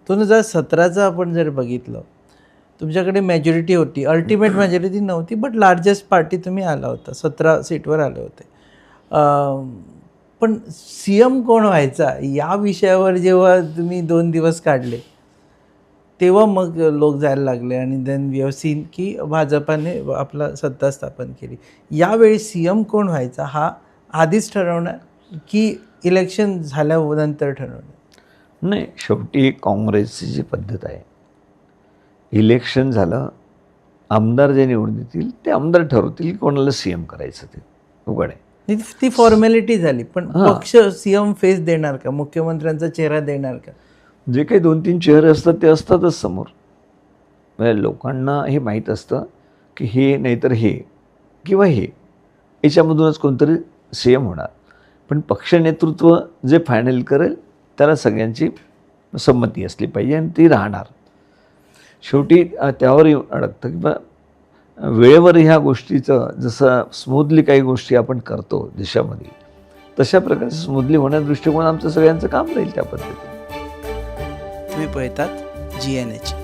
2017चं आपण जर बघितलं, तुमच्याकडे मेजॉरिटी होती, अल्टिमेट मेजॉरिटी नव्हती, बट लार्जेस्ट पार्टी तुम्ही आला होता, 17 सीटवर आले होते. पण CM कोण व्हायचा या विषयावर जेव्हा तुम्ही 2 दिवस काढले, तेव्हा मग लोक जायला लागले आणि देन वी हॅव सीन की भाजपाने आपला सत्ता स्थापन केली. यावेळी CM कोण व्हायचा हा आधीच ठरवणार की इलेक्शन झाल्यानंतर ठरवणार? नाही, शेवटी काँग्रेसची जी पद्धत आहे, इलेक्शन झालं, आमदार जे निवडून येतील ते आमदार ठरवतील कोणाला CM करायचं, ते उघड आहे. ती फॉर्मॅलिटी झाली, पण हां. पक्ष CM फेस देणार का, मुख्यमंत्र्यांचा चेहरा देणार का? जे काही 2-3 चेहरे असतात ते असतातच समोर. म्हणजे लोकांना हे माहीत असतं की हे नाहीतर हे किंवा हे याच्यामधूनच कोणतरी CM होणार. पण पक्ष नेतृत्व जे फायनल करेल त्याला सगळ्यांची संमती असली पाहिजे आणि ती राहणार. शेवटी त्यावर येऊन अडकतं की बा वेळेवर ह्या गोष्टीचं जसं स्मूथली काही गोष्टी आपण करतो देशामध्ये, तशा प्रकारे स्मूथली होण्याच्या दृष्टिकोन आमचं सगळ्यांचं काम राहील त्या पद्धतीने. तुम्ही पाहतात GNH.